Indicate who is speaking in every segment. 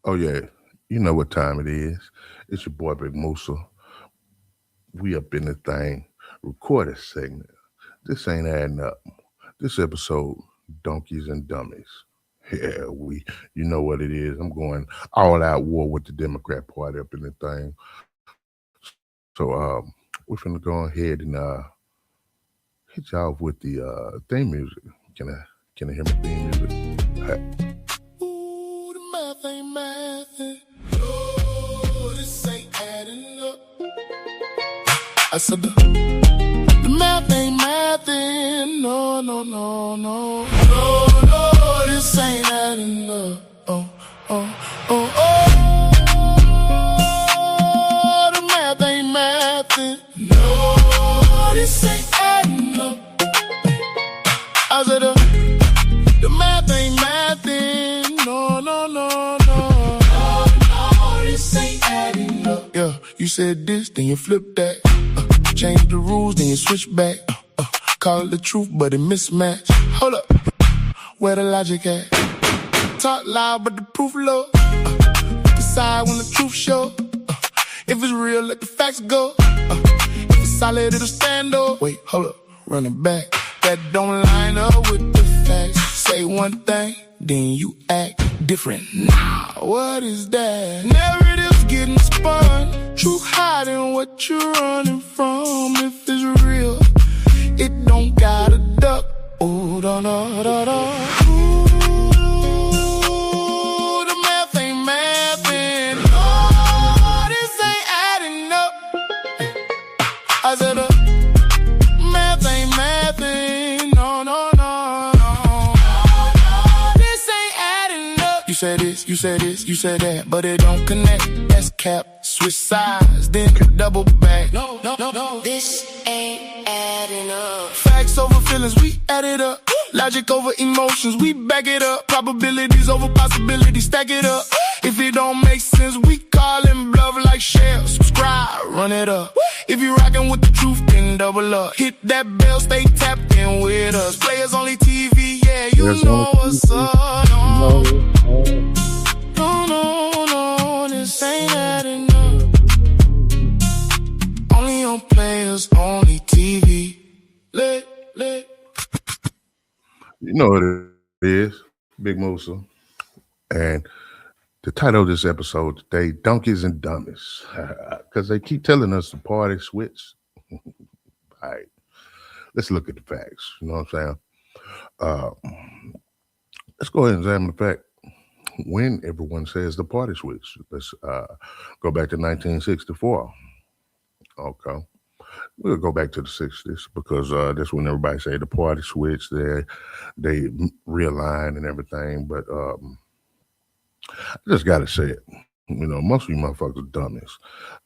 Speaker 1: Oh yeah, you know what time it is. It's your boy Big Musa. We up in the thing. Recorded segment. This ain't adding up. This episode, Donkeys and Dummies. Yeah, you know what it is. I'm going all out war with the Democrat Party up in the thing. So we're finna go ahead and hit y'all off with the theme music. Can I hear my theme music? Hey.
Speaker 2: Ooh, the math ain't mathin'. No, this ain't adding up. I said the math ain't mathin'. No, no, no, no. No, no, this ain't adding up. Oh, oh, oh, oh. The math ain't mathin'. No, this ain't adding up. I said the math ain't mathin'. No, no, no, no. No, this ain't adding up. Yeah, you said this, then you flip that. Change the rules, then you switch back. Call it the truth, but it mismatch. Hold up, where the logic at? Talk loud, but the proof low. Decide when the truth show. If it's real, let the facts go. If it's solid, it'll stand up. Wait, hold up, run it back. That don't line up with the facts. Say one thing, then you act different. Nah, what is that? Narratives getting spun. Truth hiding what you're running from. If it's real, it don't gotta duck. Ooh, da da da da. Ooh, the math ain't mathin'. Oh, this ain't adding up. I said math ain't mathin'. No, no, no, no. This ain't adding up. You said this, you said this, you said that, but it don't connect. That's cap. Switch sides, then double back. No, no, no, no.
Speaker 3: This ain't adding up.
Speaker 2: Facts over feelings, we add it up. Logic over emotions, we back it up. Probabilities over possibilities, stack it up. If it don't make sense, we call and bluff like shell. Subscribe, run it up. If you rockin' with the truth, then double up. Hit that bell, stay tapped in with us. Playas only TV, yeah, you know what's up. No, no, no, no, this ain't adding up. Only on Playas, only TV. Lit.
Speaker 1: You know what it is, Big Musa. And the title of this episode today, Donkeys and Dummies. Because they keep telling us the party switch. All right. Let's look at the facts. You know what I'm saying? Let's go ahead and examine the fact when everyone says the party switch. Let's go back to 1964. Okay. We'll go back to the 60s because that's when everybody say the party switch. They realign and everything. But I just got to say it. You know, most of you motherfuckers are dummies.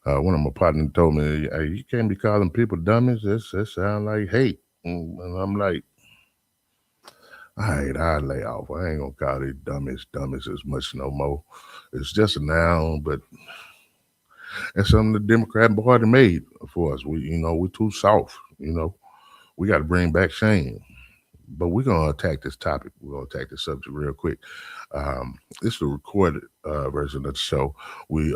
Speaker 1: One of my partners told me, hey, you can't be calling people dummies. That sound like hate. And I'm like, all right, I'll lay off. I ain't going to call these dummies as much no more. It's just a noun, but that's something the Democrat Party made for us. We're too soft. We got to bring back shame. But we're gonna attack this topic. We're gonna attack this subject real quick. This is a recorded version of the show. We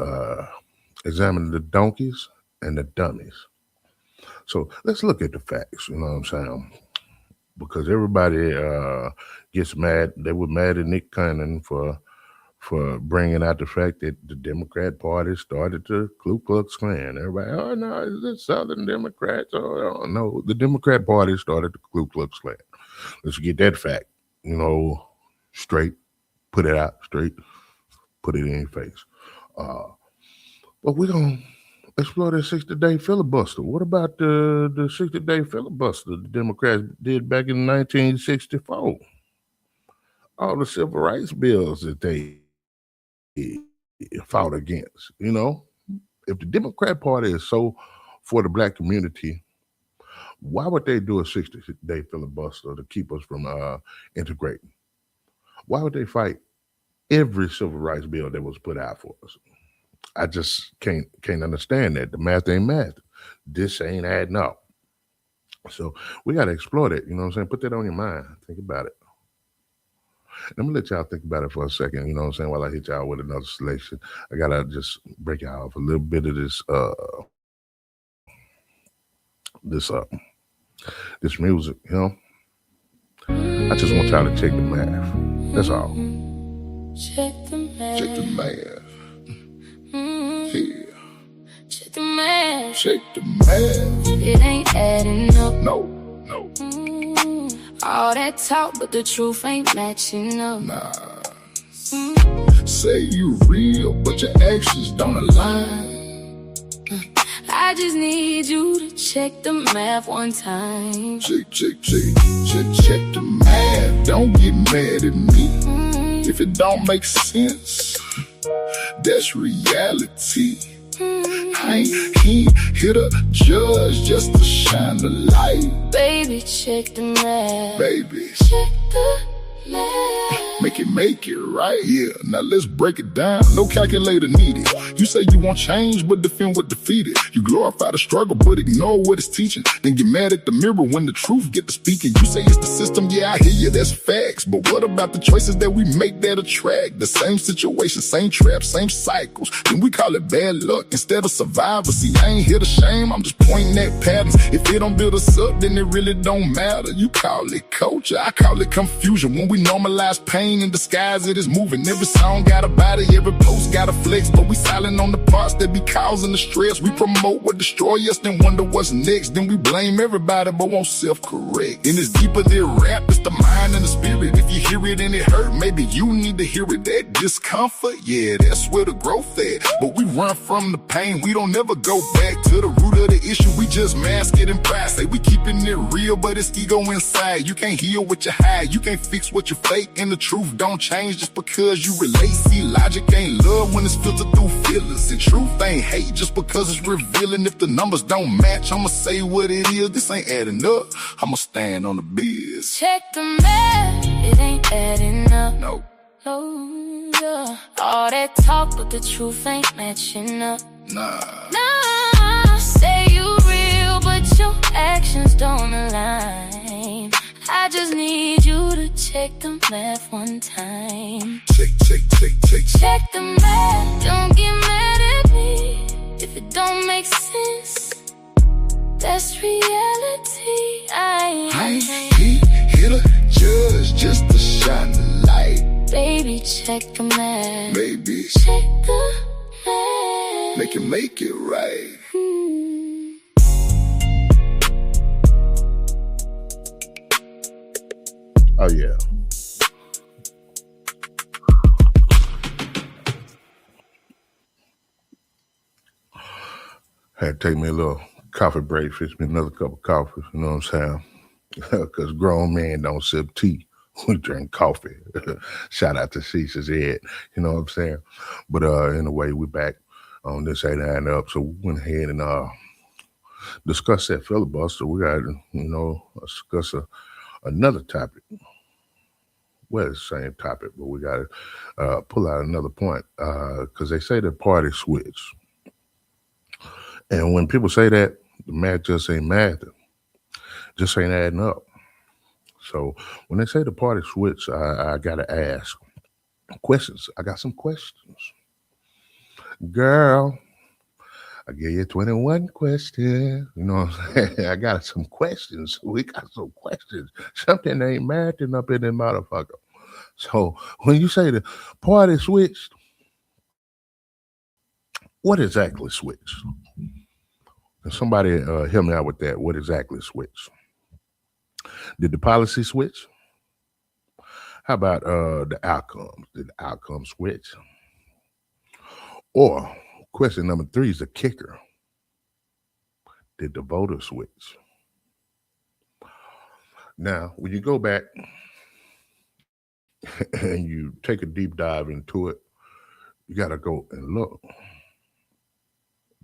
Speaker 1: examine the donkeys and the dummies. So let's look at the facts. You know what I'm saying? Because everybody gets mad. They were mad at Nick Cannon for bringing out the fact that the Democrat Party started the Ku Klux Klan. Everybody, oh no, is it Southern Democrats? Oh no, the Democrat Party started the Ku Klux Klan. Let's get that fact, straight, put it out straight, put it in your face. But we're going to explore the 60-day filibuster. What about the 60-day filibuster the Democrats did back in 1964? All the civil rights bills that they fought against, If the Democrat Party is so for the black community, why would they do a 60-day filibuster to keep us from integrating? Why would they fight every civil rights bill that was put out for us? I just can't understand that. The math ain't math. This ain't adding up. So we got to explore that. You know what I'm saying? Put that on your mind. Think about it. Let me let y'all think about it for a second. You know what I'm saying? While I hit y'all with another selection, I gotta just break y'all off a little bit of this this music. You know, I just want y'all to check the math. That's all.
Speaker 2: Check the math.
Speaker 1: Check the math. Yeah.
Speaker 2: Check the math.
Speaker 1: Check the math.
Speaker 2: It ain't adding up.
Speaker 1: No.
Speaker 2: All that talk, but the truth ain't matching up.
Speaker 1: Nah. Say you real, but your actions don't align.
Speaker 2: I just need you to check the math one time.
Speaker 1: Check the math. Don't get mad at me if it don't make sense. That's reality. I ain't here to judge, just to shine the light.
Speaker 2: Baby, check the math.
Speaker 1: Baby,
Speaker 2: check the math.
Speaker 1: Make it right. Yeah, now let's break it down. No calculator needed. You say you want change, but defend what defeated. You glorify the struggle, but ignore what it's teaching. Then get mad at the mirror when the truth get to speaking. You say it's the system, yeah, I hear you, that's facts. But what about the choices that we make that attract? The same situation, same trap, same cycles. Then we call it bad luck instead of survival. See, I ain't here to shame, I'm just pointing at patterns. If it don't build us up, then it really don't matter. You call it culture, I call it confusion. When we normalize pain and disguise it as moving. Every song got a body, every post got a flex. But we silent on the parts that be causing the stress. We promote what destroy us, then wonder what's next. Then we blame everybody, but won't self-correct. And it's deeper than rap, it's the mind and the spirit. If you hear it and it hurt, maybe you need to hear it. That discomfort, yeah, that's where the growth at. But we run from the pain, we don't ever go back to the root of the issue. We just mask it in pride. Say we keeping it real, but it's ego inside. You can't heal what you hide, you can't fix what you fake. And the truth don't change just because you relate. See, logic ain't love when it's filtered through feelings. And truth ain't hate just because it's revealing. If the numbers don't match, I'ma say what it is. This ain't adding up, I'ma stand on the biz.
Speaker 2: Check the math, it ain't adding up.
Speaker 1: No.
Speaker 2: Yeah. All that talk, but the truth ain't matching up.
Speaker 1: Nah.
Speaker 2: Say you real, but your actions don't align. I just need you to check the math one time.
Speaker 1: Check.
Speaker 2: Check the math, don't get mad at me if it don't make sense. That's reality. I
Speaker 1: ain't here to judge, just to shine the light.
Speaker 2: Baby, check the math.
Speaker 1: Baby,
Speaker 2: check the math.
Speaker 1: Make it right. Oh yeah. Had to take me a little coffee break, fix me another cup of coffee, you know what I'm saying? Because grown men don't sip tea, we drink coffee. Shout out to Cease's Ed, you know what I'm saying? But anyway, we back on This Ain't Addin Up. So we went ahead and discuss that filibuster. We got to, discuss another topic. Well, it's the same topic, but we got to pull out another point because they say the party switch. And when people say that, the math just ain't math, just ain't adding up. So when they say the party switch, I got to ask questions. I got some questions. Girl, I gave you 21 questions. You know what I'm saying? I got some questions. We got some questions. Something ain't matching up in that motherfucker. So when you say the party switched, what exactly switched? Can somebody help me out with that? What exactly switched? Did the policy switch? How about the outcomes? Did the outcome switch? Or question number 3 is the kicker. Did the voter switch? Now, when you go back and you take a deep dive into it, you got to go and look.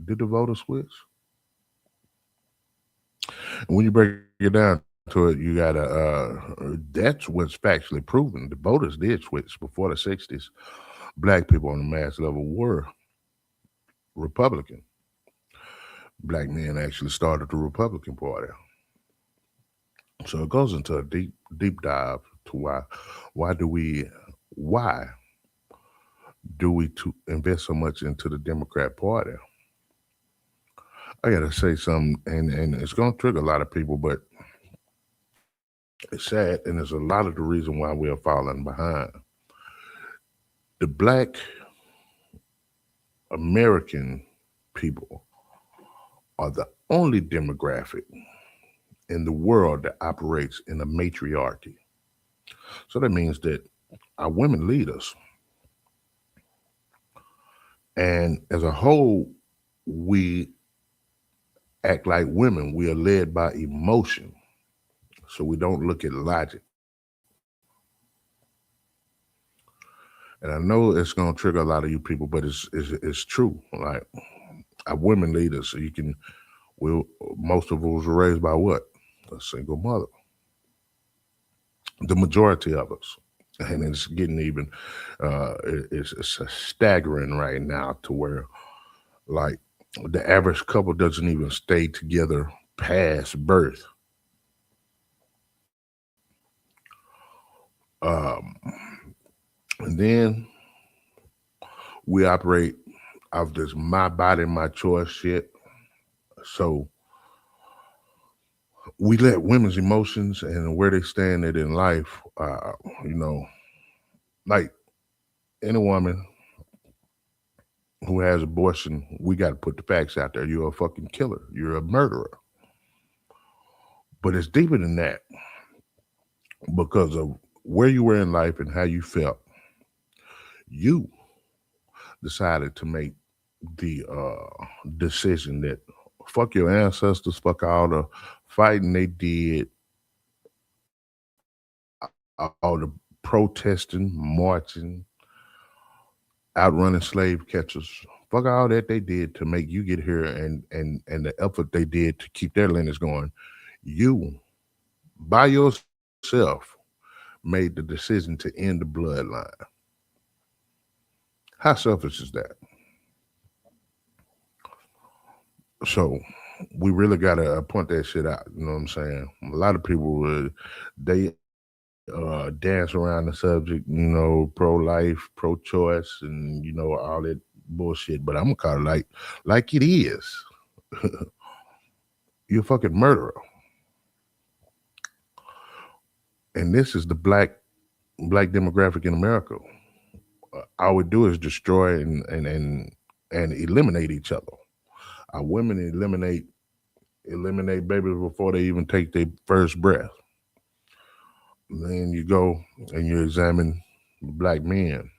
Speaker 1: Did the voter switch? And when you break it down to it, you got to, that's what's factually proven. The voters did switch before the 60s. Black people on the mass level were Republican. Black men actually started the Republican Party. So it goes into a deep dive to why do we why do we to invest so much into the Democrat Party? I gotta say something, and it's gonna trigger a lot of people, but it's sad, and it's a lot of the reason why we are falling behind. The Black American people are the only demographic in the world that operates in a matriarchy. So that means that our women lead us, and as a whole, we act like women. We are led by emotion, so we don't look at logic. And I know it's gonna trigger a lot of you people, but it's true. Like our women leaders, so you can. Well, most of us were raised by what? A single mother. The majority of us, and it's getting even. It's staggering right now to where, like, the average couple doesn't even stay together past birth. Um, and then we operate off this my body, my choice shit. So we let women's emotions and where they stand it in life, you know, like any woman who has abortion, we got to put the facts out there. You're a fucking killer. You're a murderer. But it's deeper than that because of where you were in life and how you felt. You decided to make the decision that fuck your ancestors, fuck all the fighting they did, all the protesting, marching, outrunning slave catchers. Fuck all that they did to make you get here, and the effort they did to keep their lineage going. You, by yourself, made the decision to end the bloodline. How selfish is that? So we really gotta point that shit out. You know what I'm saying? A lot of people they dance around the subject, you know, pro-life, pro-choice, and you know all that bullshit. But I'm gonna call it like it is. You're a fucking murderer, and this is the black demographic in America. All we do is destroy and eliminate each other. Our women eliminate babies before they even take their first breath. Then you go and you examine black men,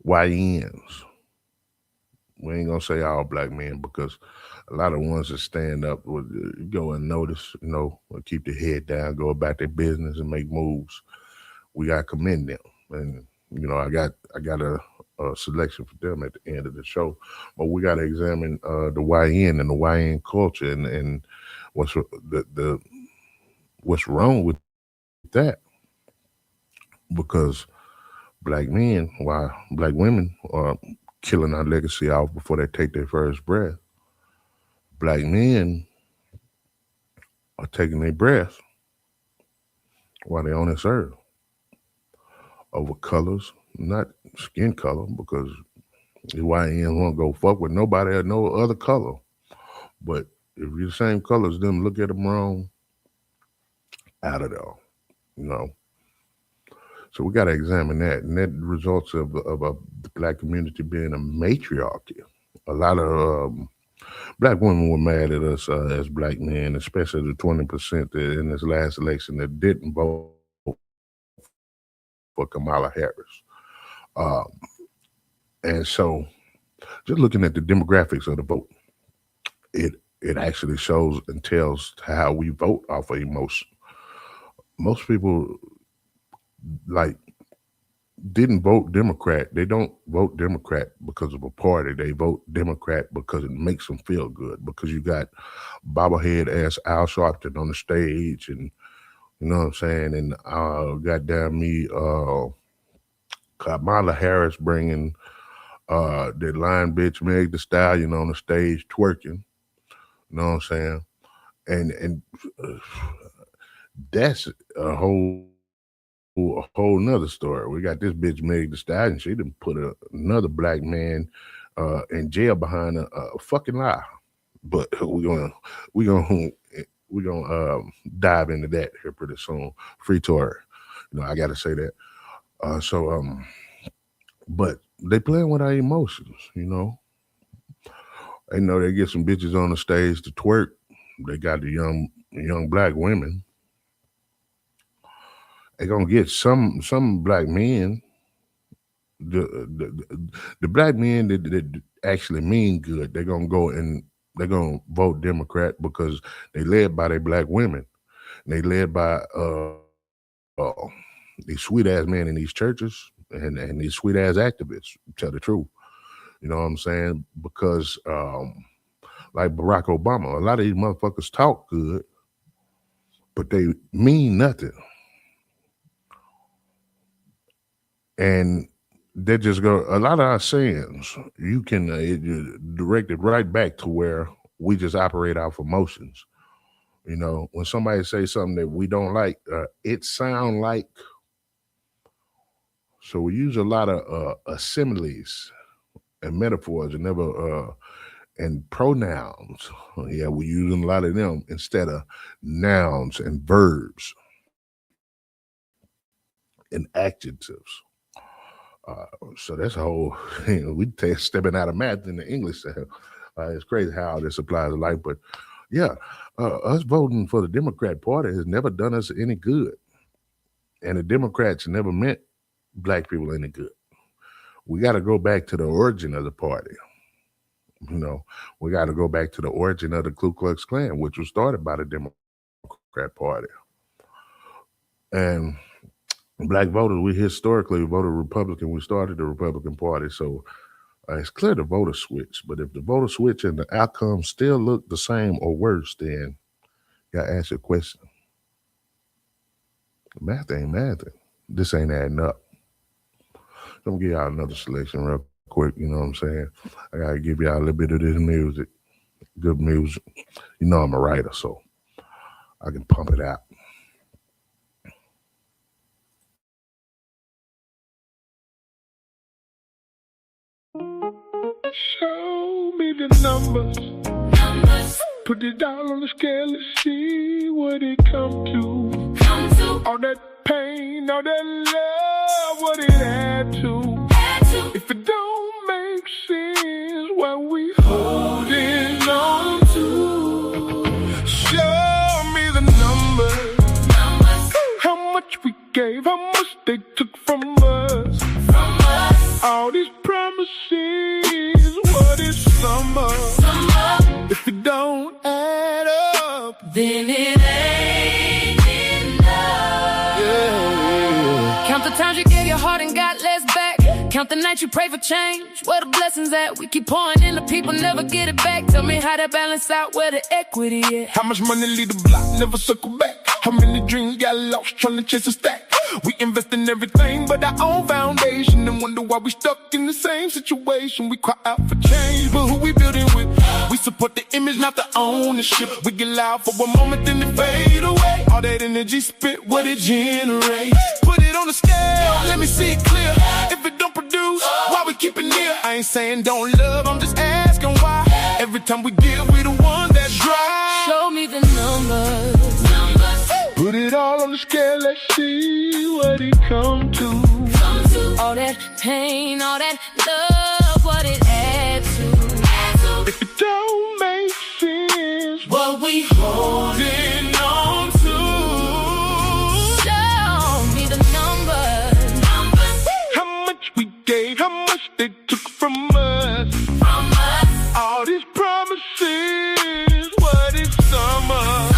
Speaker 1: YNs. We ain't gonna say all black men because a lot of ones that stand up would go and notice, you know, keep their head down, go about their business and make moves. We gotta commend them, and you know, I got a selection for them at the end of the show. But we gotta examine the YN and the YN culture and what's the what's wrong with that, because black men, while black women are killing our legacy off before they take their first breath, black men are taking their breath while they're on this earth over colors, not skin color, because the YN won't go fuck with nobody or no other color. But if you're the same color as them, look at them wrong, out of there, you know. So we got to examine that, and that results of the black community being a matriarchy. A lot of black women were mad at us as black men, especially the 20% that in this last election that didn't vote for Kamala Harris. Um, and so, just looking at the demographics of the vote, it actually shows and tells how we vote off of emotion. Most people like didn't vote Democrat. They don't vote Democrat because of a party. They vote Democrat because it makes them feel good. Because you got bobblehead ass Al Sharpton on the stage, and you know what I'm saying. And goddamn me, Kamala Harris bringing that line bitch Meg Thee Stallion on the stage twerking. You know what I'm saying. And That's a whole nother story. We got this bitch Meg Thee Stallion. She done put another black man in jail behind a fucking lie. But we gonna dive into that here pretty soon. Free Tory. I gotta say that. But they playing with our emotions, They know they get some bitches on the stage to twerk. They got the young black women. They gonna get some black men. The black men that actually mean good, they're gonna go and they're gonna vote Democrat because they led by their black women. And they led by these sweet ass men in these churches and these sweet ass activists, to tell the truth. You know what I'm saying? Because like Barack Obama, a lot of these motherfuckers talk good, but they mean nothing. And they just go, a lot of our sayings, you can direct it right back to where we just operate off emotions. When somebody says something that we don't like, it sound like, so we use a lot of similes and metaphors and never, and pronouns. Yeah, we're using a lot of them instead of nouns and verbs and adjectives. So that's a whole, we take stepping out of math in the English. It's crazy how this applies to life. But yeah, us voting for the Democrat Party has never done us any good. And the Democrats never meant black people any good. We got to go back to the origin of the party. We got to go back to the origin of the Ku Klux Klan, which was started by the Democrat Party. And black voters, we historically voted Republican. We started the Republican Party. So it's clear the voter switch. But if the voter switch and the outcomes still look the same or worse, then you got to ask your question. Math ain't mathing. This ain't adding up. I'm going to give y'all another selection real quick. You know what I'm saying? I got to give y'all a little bit of this music. Good music. I'm a writer, so I can pump it out.
Speaker 2: Show me the numbers. Put it down on the scale and see what it come to. All that pain, all that love, what it add to. If it don't make sense, what we holding on to. Show me the numbers. How much we gave, how much they took from us. All these promises, what is summer? If it don't add up,
Speaker 3: Then it ain't enough.
Speaker 2: yeah.
Speaker 3: Count the times you gave your heart and got less back. Count the nights you pray for change. Where the blessings at? We keep pouring in the people, never get it back. Tell me how to balance out where the equity is.
Speaker 2: How much money leave the block, never circle back? How many dreams got lost trying to chase a stack? We invest in everything but our own foundation and wonder why we stuck in the same situation. We cry out for change, but who we building with? We support the image, not the ownership. We get loud for a moment, then it fade away. All that energy spit, what it generates. Put it on the scale, let me see it clear. If it don't produce, why we keep it near? I ain't saying don't love, I'm just asking why. Every time we give, we the ones that drive.
Speaker 3: Show me the numbers.
Speaker 2: Put it all on the scale, let's see what it come to.
Speaker 3: All that pain, all that love, what it adds to.
Speaker 2: If it don't make sense,
Speaker 3: What we
Speaker 2: holding on to.
Speaker 3: show me the numbers.
Speaker 2: How much we gave, how much they took from us. All these promises, what is summer?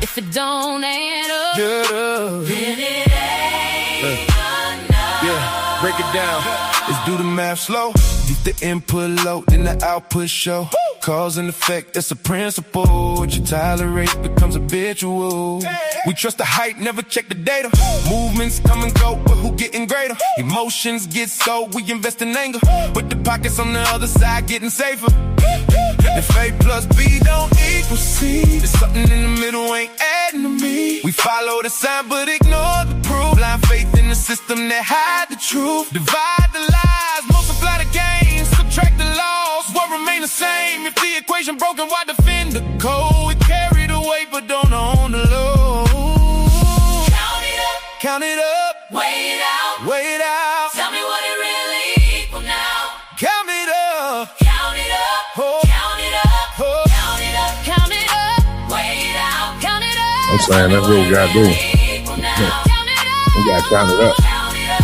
Speaker 3: If it don't add up,
Speaker 2: Get up.
Speaker 3: then it ain't enough.
Speaker 2: Yeah, break it down. Let's do the math slow. Get the input low, then the output show. Cause and effect, that's a principle. What you tolerate becomes habitual. We trust the hype, never check the data. Movements come and go, but who getting greater? Emotions get so, we invest in anger. But the pockets on the other side getting safer. If A plus B don't equal C, there's something in the middle ain't adding to me. We follow the sign but ignore the proof. Blind faith in the system that hide the truth. Divide the lies, multiply the gains, subtract the loss. What remain the same? If the equation broken, why defend the code? We carry the weight but don't own the load. Count it up, weigh it out. Tell me what it really equal now. Count it up, oh. Count it up, oh.
Speaker 3: Count it up, weigh it out. Count it up.
Speaker 1: I'm saying that's what we gotta do. We gotta count it up.
Speaker 3: Count it up.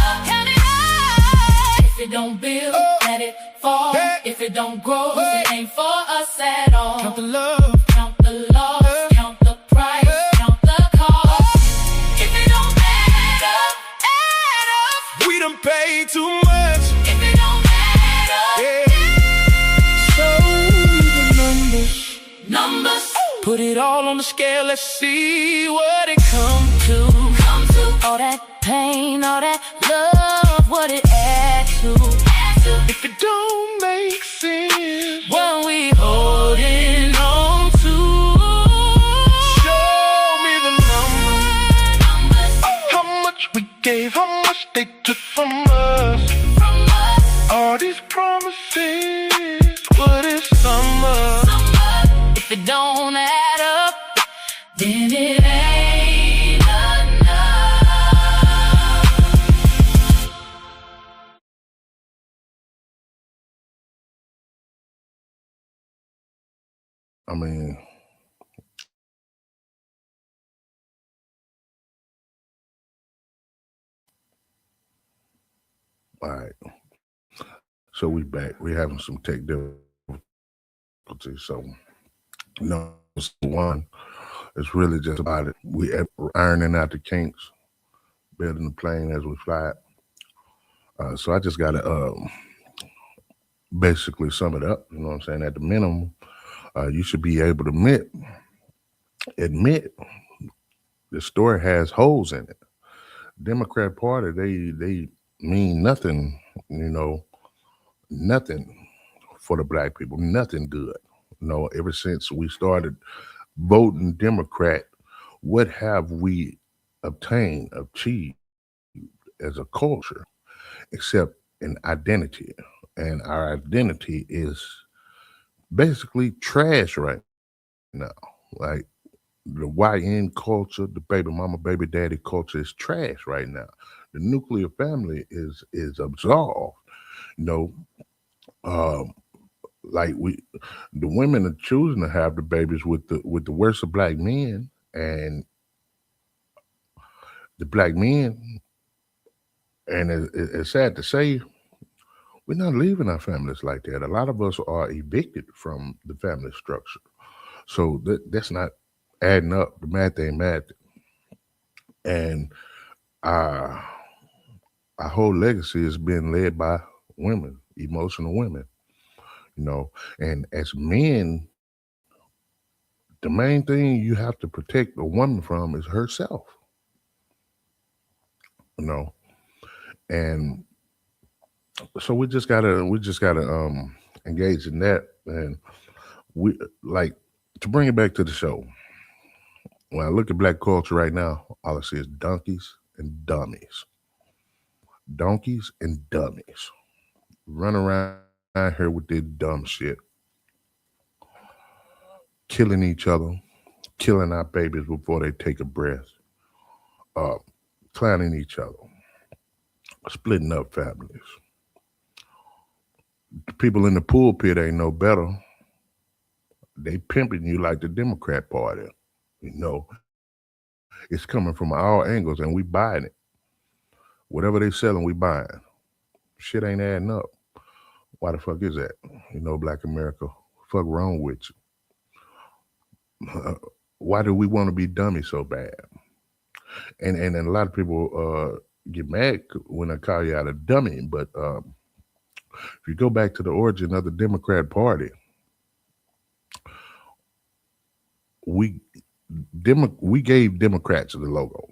Speaker 3: If it don't build, let it fall.
Speaker 2: Hey.
Speaker 3: If it don't grow, it ain't for us at all.
Speaker 2: Count the love,
Speaker 3: count the loss, count the price, count the cost. If it don't add up,
Speaker 2: we done paid too much.
Speaker 3: if it don't add up,
Speaker 2: Yeah. Show the
Speaker 3: numbers
Speaker 2: Put it all on the scale, let's see what it comes to.
Speaker 3: all that pain, all that love, what it adds to.
Speaker 2: If it don't make sense,
Speaker 3: What we holding on to.
Speaker 2: show me the numbers. How much we gave, how much they took from us. All these promises, what is summer?
Speaker 3: If it don't add up, then it ain't enough.
Speaker 1: I mean, all right. So we back. We having some tech difficulties. So no, one. It's really just about it. We ironing out the kinks, building the plane as we fly it. So I just gotta basically sum it up. You know what I'm saying? At the minimum, you should be able to admit the story has holes in it. Democrat Party, they mean nothing, nothing for the black people, nothing good. Ever since we started voting Democrat, what have we achieved as a culture, except an identity? And our identity is basically trash right now. Like the YN culture, the baby mama, baby daddy culture is trash right now. The nuclear family is absolved. Like the women are choosing to have the babies with the worst of black men, and the black men, and it's sad to say, we're not leaving our families like that. A lot of us are evicted from the family structure. So that's not adding up. The math ain't math. And our whole legacy is being led by women, emotional women. And as men, the main thing you have to protect a woman from is herself. And so we just gotta engage in that. And we, like, to bring it back to the show, when I look at black culture right now, all I see is donkeys and dummies. Donkeys and dummies run around here with this dumb shit, killing each other, killing our babies before they take a breath, clowning each other, splitting up families. The people in the pulpit ain't no better. They pimping you like the Democrat Party. It's coming from all angles, and we buying it. Whatever they selling, we buying. Shit ain't adding up. Why the fuck is that? Black America, fuck wrong with you? Why do we want to be dummies so bad? And a lot of people get mad when I call you out a dummy, but if you go back to the origin of the Democrat Party, we gave Democrats the logo.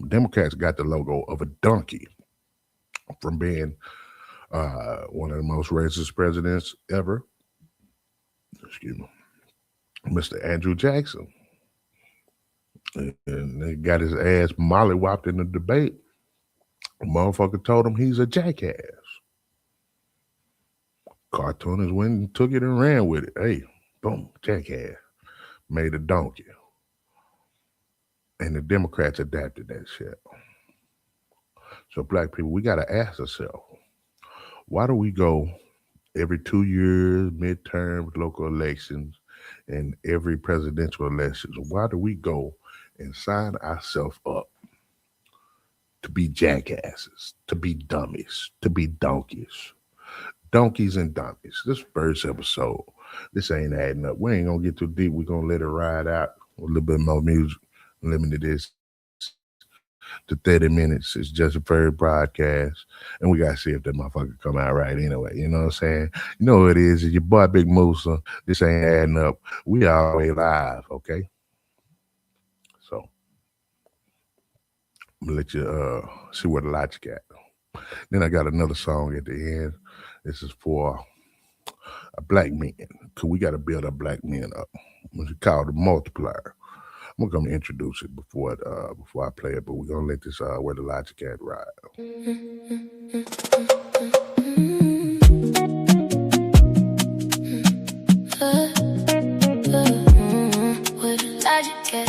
Speaker 1: Democrats got the logo of a donkey from being one of the most racist presidents ever, excuse me, Mr. Andrew Jackson. And they got his ass mollywopped in the debate. A motherfucker told him he's a jackass. Cartoonist went and took it and ran with it. Hey, boom, jackass. Made a donkey. And the Democrats adapted that shit. So black people, we got to ask ourselves, why do we go every 2 years, midterms, local elections, and every presidential elections? Why do we go and sign ourselves up to be jackasses, to be dummies, to be donkeys? Donkeys and dummies. This first episode, this ain't adding up. We ain't going to get too deep. We're going to let it ride out. A little bit more music, limited this to 30 minutes. It's just a first broadcast, and we got to see if that motherfucker come out right anyway. You know what I'm saying? You know what it is. It's your boy, Big Moosa. This ain't adding up. We always live, okay? So, I'm going to let you see where the logic at. Then I got another song at the end. This is for a black man, because we got to build our black men up. It's called the multiplier. I'm gonna come introduce it before I play it, but we're gonna let this where the logic at ride.
Speaker 3: Where the logic at?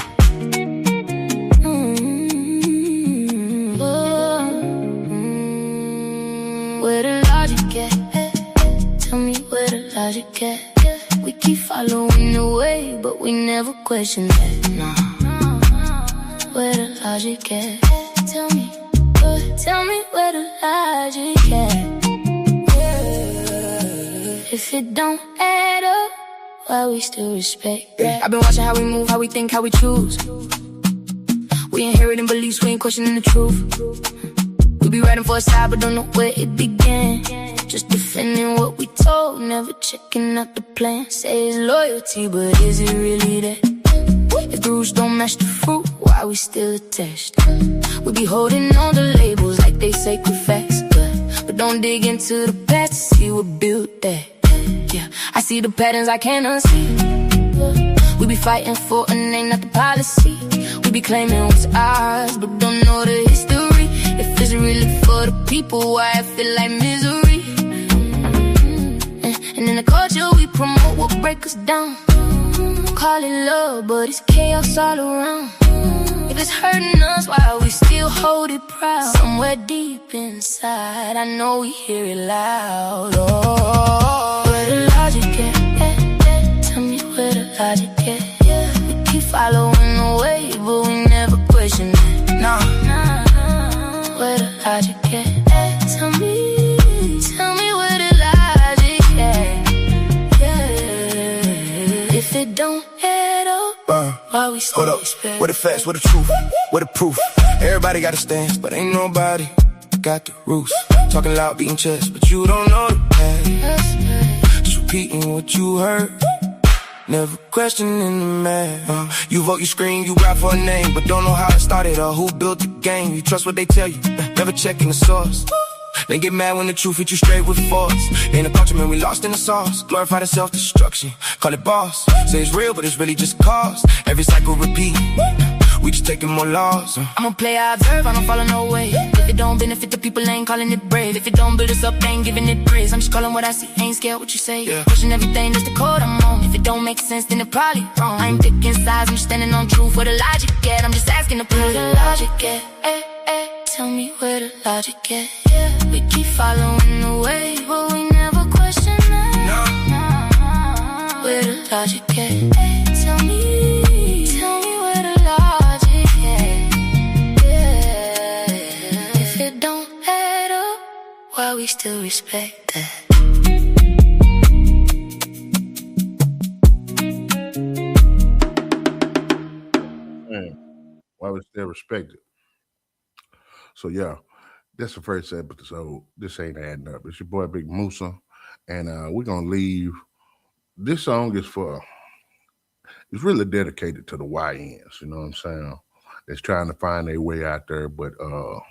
Speaker 3: Where the logic at? Tell me where the logic at? We keep following the way, but we never question that. Nah. Where the logic at? Tell me where the logic at? If it don't add up, why we still respect that? I've been watching how we move, how we think, how we choose. We inheriting beliefs, we ain't questioning the truth. We be riding for a side, but don't know where it began. Just defending what we told, never checking out the plan. Say it's loyalty, but is it really that? If the roots don't match the fruit, why we still attached? We be holding on to labels like they sacred facts, but don't dig into the past to see what built that. Yeah, I see the patterns I can't unsee. We be fighting for a name, not the policy. We be claiming what's ours, but don't know the history. If it's really for the people, why I feel like misery? And in the culture we promote will break us down. Call it love, but it's chaos all around. If it's hurting us, why we still hold it proud? Somewhere deep inside, I know we hear it loud. Oh, where the logic at? Tell me where the logic at? We keep following the way, but we never question it. Nah. Where the logic at? Tell me where the logic at? Yeah. If it don't add up, why we still
Speaker 4: hold up, respect? Where the facts, where the truth, where the proof? Everybody got a stance, but ain't nobody got the roots. Talking loud, beating chest, but you don't know the past. Just repeating what you heard, never questioning the man. You vote, you scream, you rap for a name, but don't know how it started or who built the game. You trust what they tell you, never checking the source. They get mad when the truth hit you straight with force. Ain't a culture, man, we lost in the sauce. Glorify the self-destruction, call it boss. Say it's real, but it's really just cause. Every cycle repeat, we just taking more laws.
Speaker 3: I'm a player, I observe, I don't follow no way. If it don't benefit the people, ain't calling it brave. If it don't build us up, ain't giving it praise. I'm just calling what I see, ain't scared what you say.
Speaker 4: Yeah.
Speaker 3: Pushing everything, that's the code I'm on. If it don't make sense, then it probably wrong. I ain't picking sides, I'm just standing on truth. Where the logic at? I'm just asking to prove the logic at. Tell me where the logic at? We keep following the way, but we never question it.
Speaker 4: No.
Speaker 3: Where the logic at? Tell me where the logic at? Yeah. If it don't add up, why we still respect that?
Speaker 1: Why we still respect it? So yeah, that's the first episode. This ain't adding up. It's your boy Big Moosa, and we're gonna leave. This song is it's really dedicated to the YNs. You know what I'm saying? That's trying to find their way out there. But the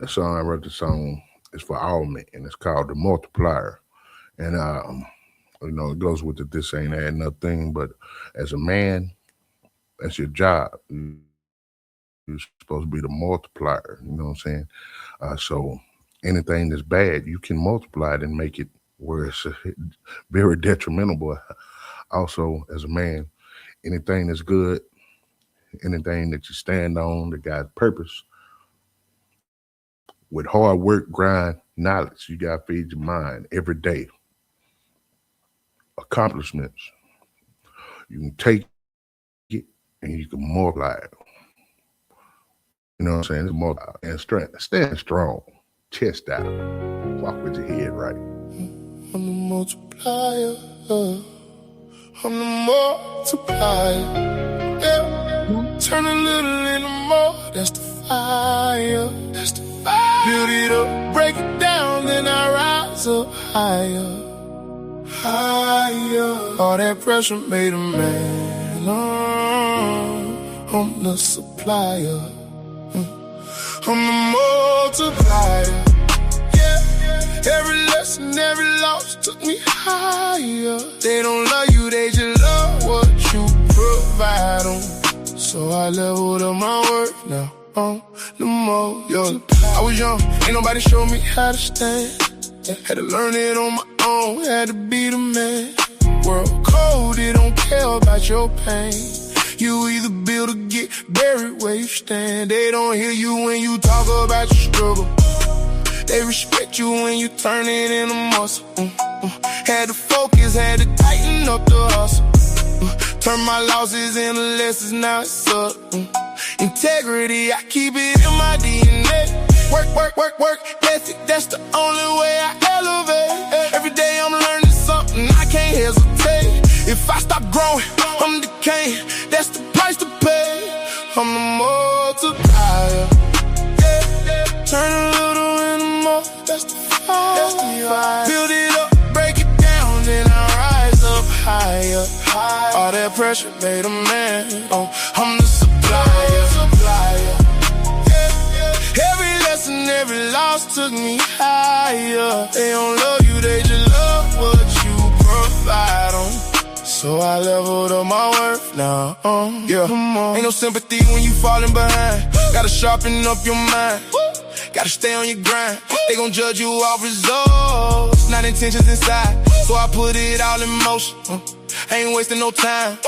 Speaker 1: song I wrote, the song is for all men, and it's called The Multiplier. And You know, it goes with the "this ain't adding up" thing. But as a man, that's your job. You're supposed to be the multiplier. You know what I'm saying? So anything that's bad, you can multiply it and make it where it's very detrimental. But also, as a man, anything that's good, anything that you stand on that got purpose, with hard work, grind, knowledge, you got to feed your mind every day. Accomplishments, you can take it and you can multiply it. You know what I'm saying? It's multiply and strength. Stand strong, chest out, walk with your head right.
Speaker 2: I'm the multiplier. I'm the multiplier. Yeah. Turn a little into more. That's the fire. That's the fire. Build it up, break it down, then I rise up higher. Higher. All that pressure made a man. I'm the supplier. I'm the multiplier. Yeah. Every lesson, every loss took me higher. They don't love you, they just love what you provide them. So I leveled up my work now. The multiplier. I was young, ain't nobody show me how to stand. Had to learn it on my own, had to be the man. World cold, they don't care about your pain. You either build or get buried where you stand. They don't hear you when you talk about your struggle. They respect you when you turn it into muscle. Had to focus, had to tighten up the hustle. Turn my losses into lessons, now it's up. Integrity, I keep it in my DNA. Work, work, work, work, ethic, that's the only way I elevate. Every day I'm learning something, I can't hesitate. If I stop growing, I'm decaying, that's the price to pay. I'm the multiplier. Yeah. Turn a little into more, that's the fire. Build it up, break it down, then I rise up higher. All that pressure made a man. I'm the supplier. Every lesson, every loss took me higher. They don't love you, they just love what you provide them. So I leveled up my worth now. Yeah. Ain't no sympathy when you falling behind. Gotta sharpen up your mind. Gotta stay on your grind. They gon' judge you off results, not intentions inside. So I put it all in motion. Ain't wasting no time.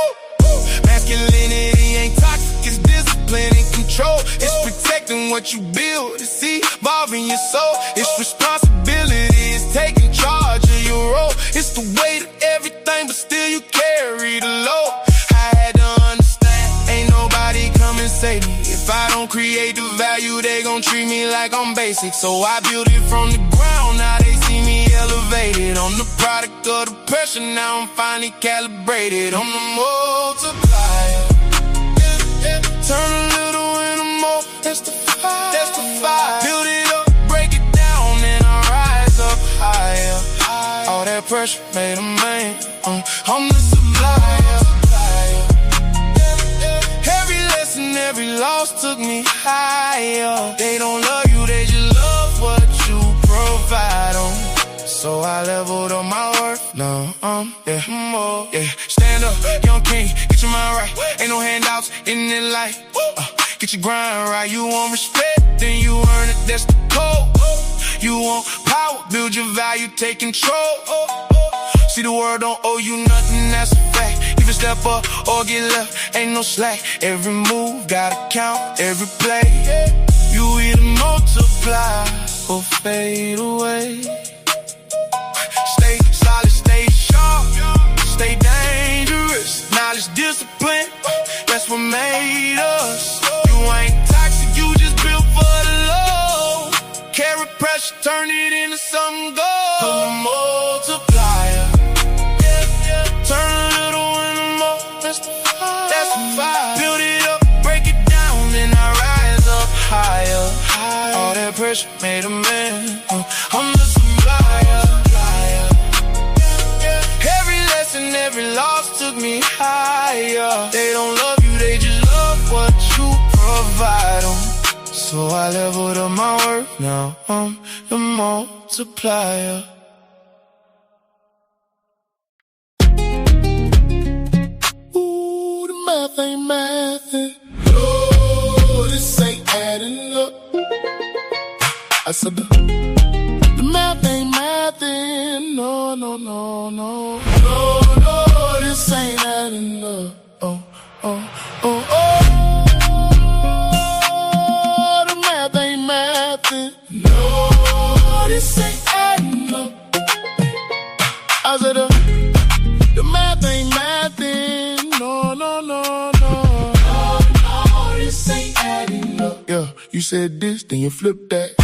Speaker 2: Masculinity ain't toxic, it's discipline and control. It's protecting what you build, it's evolving your soul. It's responsibility, it's taking charge of your role. It's the weight of everything, but still you carry the load. I had to understand, ain't nobody come and save me. If I don't create the value, they gon' treat me like I'm basic. So I built it from the ground, now they see me elevated. I'm the product of the pressure, now I'm finally calibrated. I'm the multiplier. Turn a little into more, that's the fire. That's the fire. Build it up, break it down, then I rise up higher. All that pressure made a man. I'm the supplier. Every lesson, every loss took me higher. They don't love you, they just love what you provide them. So I leveled up my worth now. Yeah. Stand up, young king, get your mind right. Ain't no handouts in this life. Get your grind right. You want respect, then you earn it. That's the code. You want power, build your value, take control. See, the world don't owe you nothing, that's a fact. Either step up or get left, ain't no slack. Every move gotta count, every play. You either multiply or fade away. Stay solid, stay sharp, stay dangerous. Knowledge, discipline, that's what made us. You ain't toxic, you just built for the low. Carry pressure, turn it into something gold. I'm a multiplier. Turn a little into more, that's the fire. That's the fire. Build it up, break it down, then I rise up higher. All that pressure made a man. I'm the supplier. Every lesson, every loss took me higher. They don't love you, they just love what you provide them. So I leveled up my work, now I'm the multiplier. math ain't mathin'. No, this ain't adding up. I said the math ain't mathin'. No, no, no, no. No, no, this ain't adding up. Oh, oh, oh, oh. The math ain't mathin'. No, this ain't adding up. I said the math ain't mathin'. No, no, no, no. No, this ain't adding up. Yeah, you said this, then you flip that.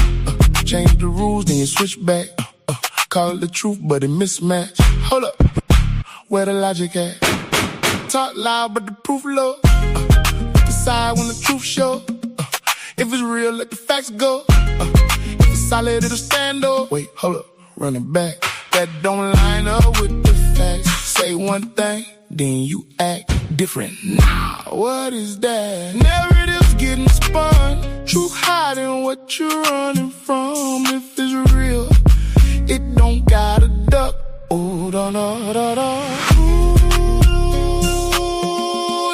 Speaker 2: Change the rules, then you switch back. Call it the truth, but it mismatch. Hold up, where the logic at? Talk loud, but the proof low. Decide when the truth show. If it's real, let the facts go. If it's solid, it'll stand up. Wait, hold up, run it back. That don't line up with the facts. Say one thing, then you act different. Nah, what is that? Narratives getting spun. Truth hiding what you're running from. If it's real, it don't gotta duck. Ooh, da da da da. Ooh,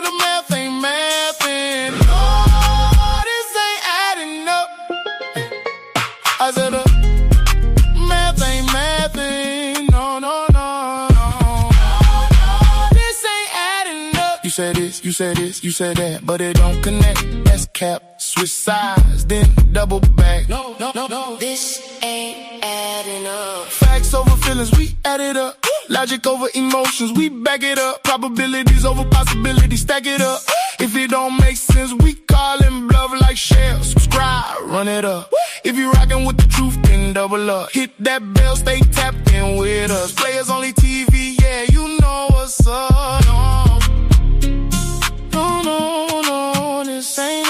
Speaker 2: the math ain't mathin'. Oh, this ain't adding up. I said the math ain't mathin'. No, no, no, no. This ain't adding up. You said this, you said this, you said that, but it don't connect. That's cap. Switch sides, then double back. No, no, no, no.
Speaker 3: This ain't adding up.
Speaker 2: Facts over feelings, we add it up. Logic over emotions, we back it up. Probabilities over possibilities, stack it up. If it don't make sense, we call and bluff like share. Subscribe, run it up. If you rockin' with the truth, then double up. Hit that bell, stay tapped in with us. Playas only TV, yeah, you know what's up. No, no, no, no, this ain't